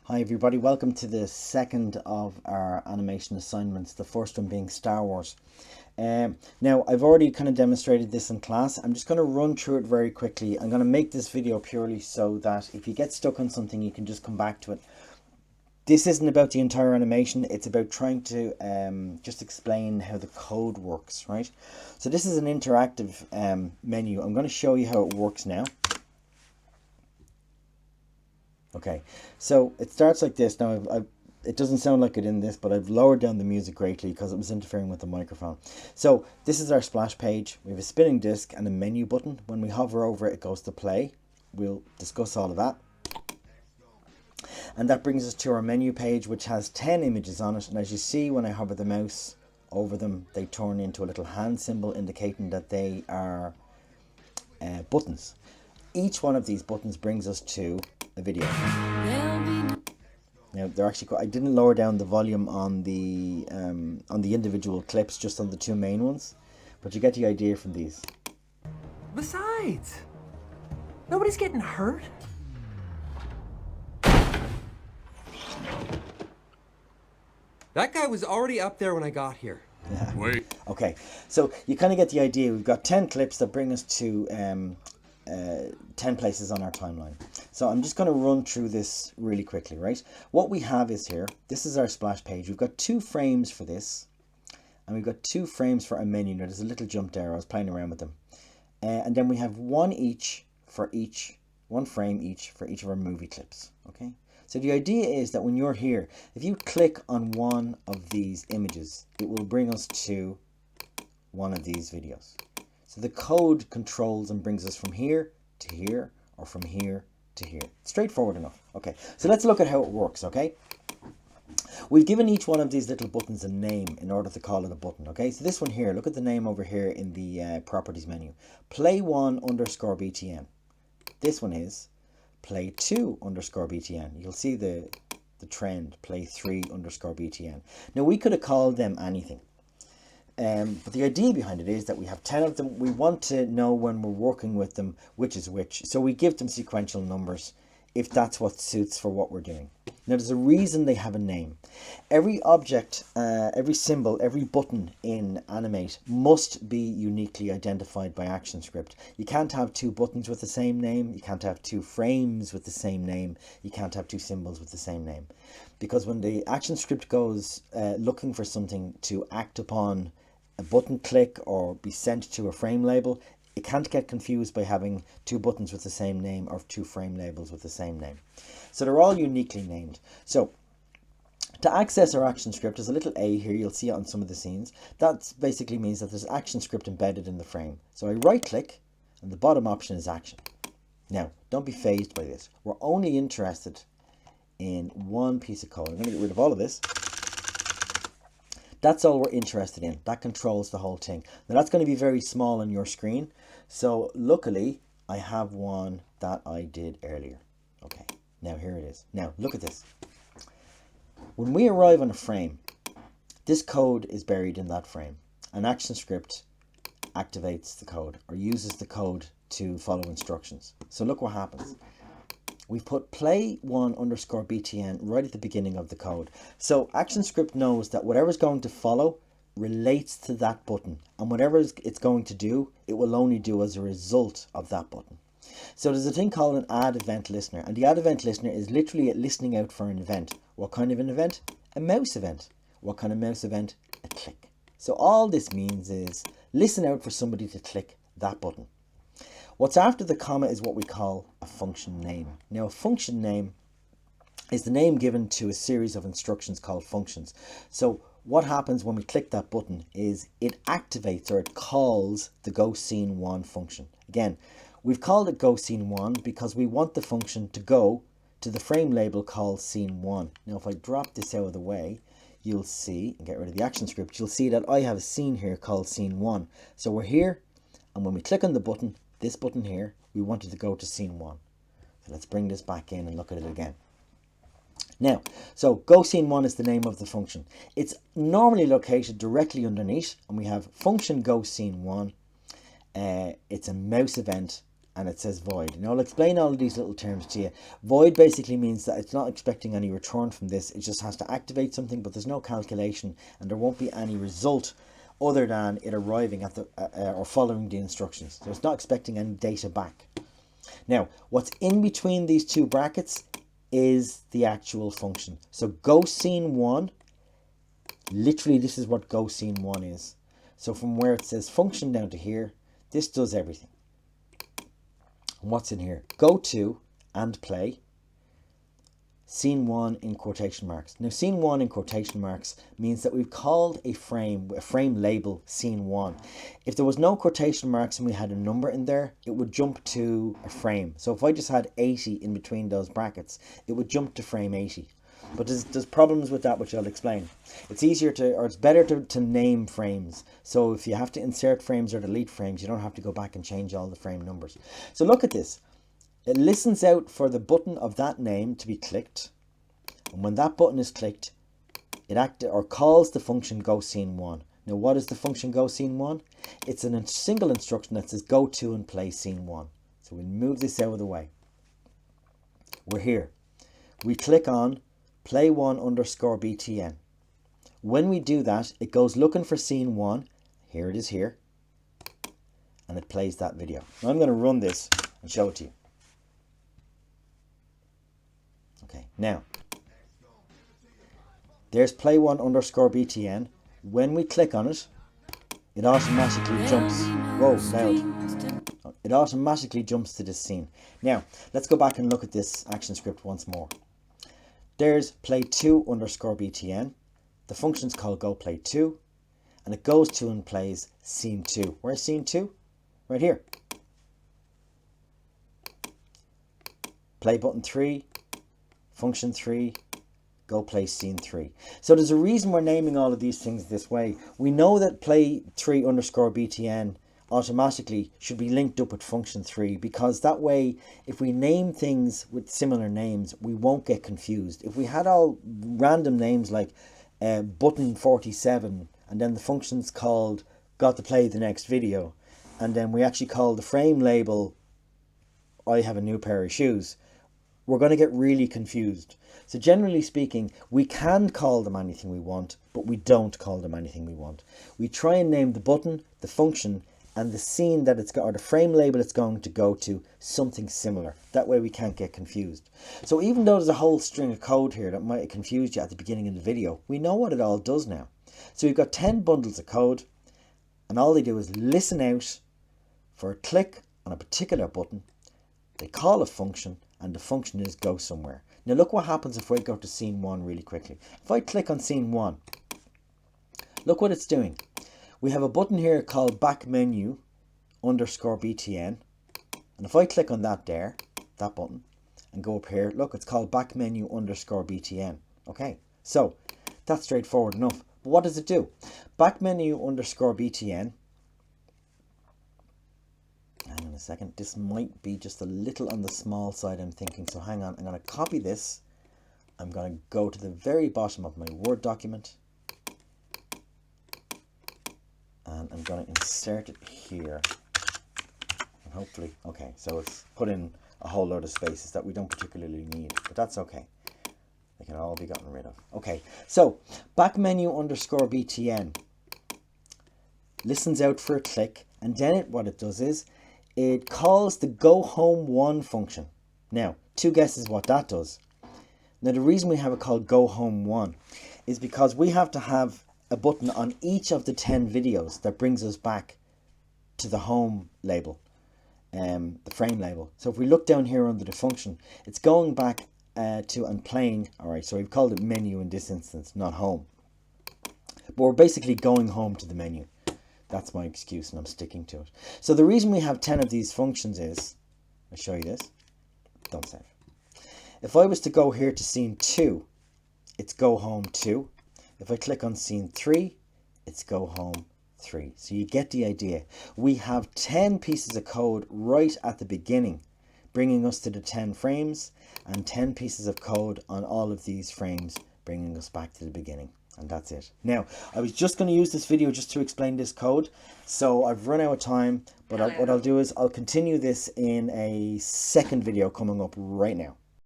Hi everybody, welcome to the second of our animation assignments, the first one being Star Wars. Now, I've already kind of demonstrated this in class. I'm just going to run through it very quickly. I'm going to make this video purely so that if you get stuck on something, you can just come back to it. This isn't about the entire animation, it's about trying to just explain how the code works, right? So this is an interactive menu. I'm going to show you how it works now. Okay, so it starts like this. Now, it doesn't sound like it in this, but I've lowered down the music greatly because it was interfering with the microphone. So this is our splash page. We have a spinning disc and a menu button. When we hover over it, it goes to play. We'll discuss all of that. And that brings us to our menu page, which has 10 images on it. And as you see, when I hover the mouse over them, they turn into a little hand symbol indicating that they are buttons. Each one of these buttons brings us to a video. Now they're actually. I didn't lower down the volume on the individual clips, just on the two main ones, but you get the idea from these. Besides, nobody's getting hurt. That guy was already up there when I got here. Yeah. Wait. Okay, so you kind of get the idea. We've got 10 clips that bring us to 10 places on our timeline. So I'm just going to run through this really quickly, right? What we have is here, this is our splash page. We've got 2 frames for this, and we've got 2 frames for our menu. Now there's a little jump there. I was playing around with them. And then we have one frame each for each of our movie clips, okay? So the idea is that when you're here, if you click on one of these images, it will bring us to one of these videos. So the code controls and brings us from here to here, or from here to here. Straightforward enough. Okay, so let's look at how it works, okay? We've given each one of these little buttons a name in order to call it a button, okay? So this one here, look at the name over here in the properties menu. Play1_BTN. This one is Play2_BTN. You'll see the trend, Play3_BTN. Now we could have called them anything. But the idea behind it is that we have 10 of them. We want to know when we're working with them which is which. So we give them sequential numbers if that's what suits for what we're doing. Now there's a reason they have a name. Every object, every symbol, every button in Animate must be uniquely identified by ActionScript. You can't have 2 buttons with the same name. You can't have 2 frames with the same name. You can't have 2 symbols with the same name. Because when the ActionScript goes looking for something to act upon a button click or be sent to a frame label, it can't get confused by having 2 buttons with the same name or 2 frame labels with the same name. So they're all uniquely named. So to access our ActionScript, there's a little A here, you'll see it on some of the scenes. That basically means that there's ActionScript embedded in the frame. So I right click and the bottom option is Action. Now, don't be fazed by this. We're only interested in one piece of code. I'm going to get rid of all of this. That's all we're interested in. That controls the whole thing. Now that's going to be very small on your screen. So luckily I have one that I did earlier. Okay, now here it is. Now look at this. When we arrive on a frame, this code is buried in that frame. An ActionScript activates the code or uses the code to follow instructions. So look what happens. We've put Play1_BTN right at the beginning of the code. So ActionScript knows that whatever's going to follow relates to that button. And whatever it's going to do, it will only do as a result of that button. So there's a thing called an add event listener. And the add event listener is literally listening out for an event. What kind of an event? A mouse event. What kind of mouse event? A click. So all this means is listen out for somebody to click that button. What's after the comma is what we call a function name. Now, a function name is the name given to a series of instructions called functions. So what happens when we click that button is it activates or it calls the GoScene1 function. Again, we've called it GoScene1 because we want the function to go to the frame label called Scene1. Now, if I drop this out of the way, you'll see, and get rid of the ActionScript, you'll see that I have a scene here called Scene1. So we're here, and when we click on the button, this button here, we wanted to go to scene 1. So let's bring this back in and look at it again. Now, so GoScene1 is the name of the function. It's normally located directly underneath, and we have function GoScene1. It's a mouse event, and it says void. Now I'll explain all of these little terms to you. Void basically means that it's not expecting any return from this. It just has to activate something, but there's no calculation, and there won't be any result other than it arriving at the or following the instructions. So it's not expecting any data back. Now, what's in between these two brackets is the actual function. So go scene 1, literally this is what go scene 1 is. So from where it says function down to here, this does everything. And what's in here? Go to and play scene 1 in quotation marks. Now scene 1 in quotation marks means that we've called a frame label scene 1. If there was no quotation marks and we had a number in there, it would jump to a frame. So if I just had 80 in between those brackets, it would jump to frame 80. But there's problems with that, which I'll explain. It's easier to, or it's better to name frames. So if you have to insert frames or delete frames, you don't have to go back and change all the frame numbers. So look at this. It listens out for the button of that name to be clicked. And when that button is clicked, it calls the function go scene 1. Now what is the function go scene 1? It's a single instruction that says go to and play scene 1. So we'll move this out of the way. We're here. We click on play 1 underscore btn. When we do that, it goes looking for scene 1. Here it is here. And it plays that video. Now I'm going to run this and show it to you. Okay, now there's play 1 underscore btn. When we click on it, it automatically jumps. Whoa, loud. It automatically jumps to this scene. Now let's go back and look at this action script once more. There's play 2 underscore btn. The function's called go play 2, and it goes to and plays scene 2. Where's scene 2? Right here. Play button 3, function 3, go play scene 3. So there's a reason we're naming all of these things this way. We know that play 3 underscore btn automatically should be linked up with function 3, because that way if we name things with similar names, we won't get confused. If we had all random names like button 47 and then the function's called got to play the next video, and then we actually call the frame label I have a new pair of shoes, we're going to get really confused. So generally speaking, we can call them anything we want, but we don't call them anything we want. We try and name the button, the function, and the scene that it's got, or the frame label it's going to go to, something similar. That way we can't get confused. So even though there's a whole string of code here that might have confused you at the beginning of the video, we know what it all does now. So we've got 10 bundles of code, and all they do is listen out for a click on a particular button. They call a function, and the function is go somewhere. Now look what happens if I go to scene 1 really quickly. If I click on scene 1, look what it's doing. We have a button here called back menu underscore btn, and if I click on that there, that button, and go up here, look, it's called back menu underscore btn. Okay, so that's straightforward enough. But what does it do? Back menu underscore btn, hang on a second, this might be just a little on the small side, I'm thinking, so hang on, I'm going to copy this. I'm going to go to the very bottom of my Word document, and I'm going to insert it here, and hopefully, okay, so it's put in a whole load of spaces that we don't particularly need, but that's okay. They can all be gotten rid of. Okay, so back menu underscore btn listens out for a click, and then what it does is it calls the go home 1 function. Now, two guesses what that does. Now the reason we have it called go home 1 is because we have to have a button on each of the 10 videos that brings us back to the home label, the frame label. So if we look down here under the function, it's going back to and playing. Alright, so we've called it menu in this instance, not home. But we're basically going home to the menu. That's my excuse, and I'm sticking to it. So the reason we have 10 of these functions is, I'll show you this. Don't save. If I was to go here to scene 2, it's go home 2. If I click on scene 3, it's go home 3. So you get the idea. We have 10 pieces of code right at the beginning, bringing us to the 10 frames, and 10 pieces of code on all of these frames, bringing us back to the beginning. And that's it. Now, I was just going to use this video just to explain this code. So I've run out of time, but what I'll do is I'll continue this in a second video coming up right now.